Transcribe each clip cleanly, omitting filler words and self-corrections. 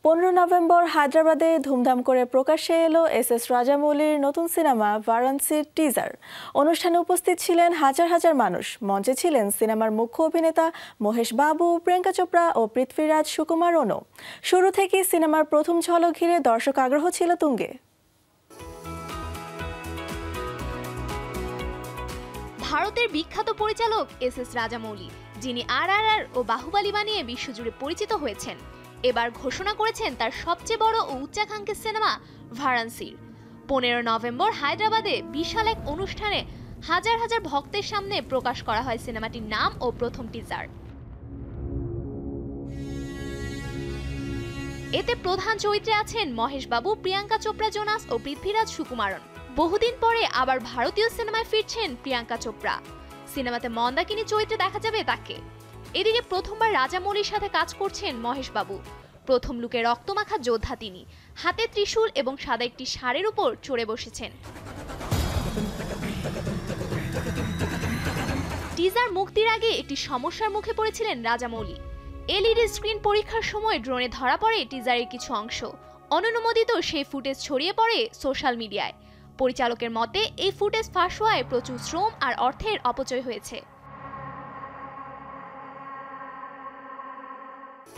15 November হায়দ্রাবাদে ধুমধাম করে প্রকাশ্যে এলো এস রাজামৌলির নতুন সিনেমা ভারাণসীর টিজার। অনুষ্ঠানে উপস্থিত ছিলেন হাজার হাজার মানুষ। মঞ্চে ছিলেন সিনেমার মুখ্য অভিনেতা মহেশ বাবু, প্রিয়াঙ্কা চোপড়া ও পৃথ্বীরাজ সুকুমারনও। শুরু থেকেই সিনেমার প্রথম ঝলক ঘিরে দর্শক আগ্রহ ছিল তুঙ্গে। ভারতের বিখ্যাত পরিচালক এস রাজামৌলি, যিনি RRR ও বাহুবলী বানিয়ে বিশ্বজুড়ে পরিচিত হয়েছেন, এবার ঘোষণা করেছেন তার সবচেয়ে বড় ও উচ্চাকাঙ্ক্ষী সিনেমা ভারাণসীর। 15 নভেম্বর হায়দ্রাবাদে বিশাল এক অনুষ্ঠানে হাজার হাজার ভক্তের সামনে প্রকাশ করা হয় সিনেমাটির নাম ও প্রথম টিজার। এতে প্রধান চরিত্রে আছেন মহেশ বাবু, প্রিয়াঙ্কা চোপড়া জোনাস ও পৃথ্বীরাজ সুকুমারন। বহুদিন পরে আবার ভারতীয় সিনেমায় ফিরছেন প্রিয়াঙ্কা চোপড়া। সিনেমাতে মন্দাকিনী চরিত্রে দেখা যাবে তাকে। এদিকে প্রথমবার রাজামৌলির সাথে কাজ করছেন মহেশ বাবু। প্রথম লুকে রক্তমাখা যোদ্ধা তিনি, হাতে ত্রিশূল এবং সাদা একটি ষাঁড়ের উপর চড়ে বসেছেন। টিজার মুক্তির আগে একটি সমস্যার মুখে পড়েছিলেন রাজামৌলি। LED স্ক্রিন পরীক্ষার সময় ড্রোনে ধরা পড়ে টিজারের কিছু অংশ। অননুমোদিত সেই ফুটেজ ছড়িয়ে পড়ে সোশ্যাল মিডিয়ায়। পরিচালকের মতে এই ফুটেজ ফাঁস হওয়ায় প্রচুর শ্রম আর অর্থের অপচয় হয়েছে।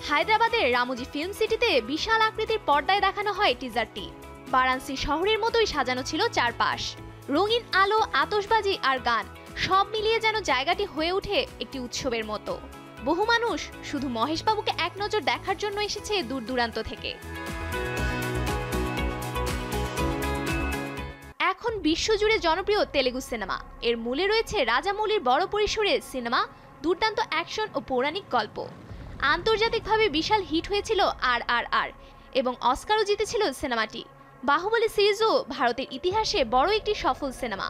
হায়দ্রাবাদের রামোজি ফিল্ম সিটিতে বিশাল আকৃতির পর্দায় দেখানো হয় টিজারটি। বারাণসী শহরের মতোই সাজানো ছিল চারপাশ। রঙিন আলো, আতশবাজি আর গান সব মিলিয়ে যেন জায়গাটি হয়ে ওঠে একটি উৎসবের মতো। বহু মানুষ শুধু মহেশবাবুকে এক নজর দেখার জন্য এসেছে দূর দূরান্ত থেকে। এখন বিশ্বজুড়ে জনপ্রিয় তেলেগু সিনেমা। এর মূলে রয়েছে রাজামৌলির বড় পরিসরের সিনেমা, দুর্দান্ত অ্যাকশন ও পৌরাণিক গল্প। আন্তর্জাতিকভাবে বিশাল হিট হয়েছিল RRR এবং অস্কারও জিতেছিল সিনেমাটি। বাহুবলী সিরিজও ভারতের ইতিহাসে বড় একটি সফল সিনেমা।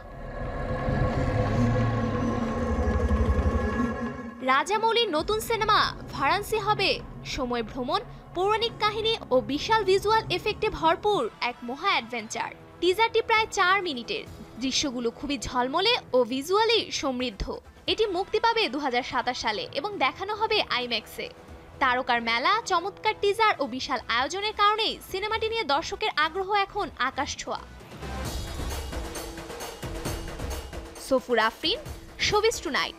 রাজামৌলির নতুন সিনেমা ভারাণসী হবে সময় ভ্রমণ, পৌরাণিক কাহিনী ও বিশাল ভিজুয়াল এফেক্টে ভরপুর এক মহা অ্যাডভেঞ্চার। টিজারটি প্রায় 4 মিনিটের। দৃশ্যগুলো খুবই ঝলমলে ও ভিজুয়ালি সমৃদ্ধ। এটি মুক্তি পাবে 2027 সালে এবং দেখানো হবে আইম্যাক্সে। তারকার মেলা, চমৎকার টিজার ও বিশাল আয়োজনের কারণেই সিনেমাটি নিয়ে দর্শকের আগ্রহ এখন আকাশ ছোঁয়া। সফুর আফরিন, শোবিজ টুনাইট।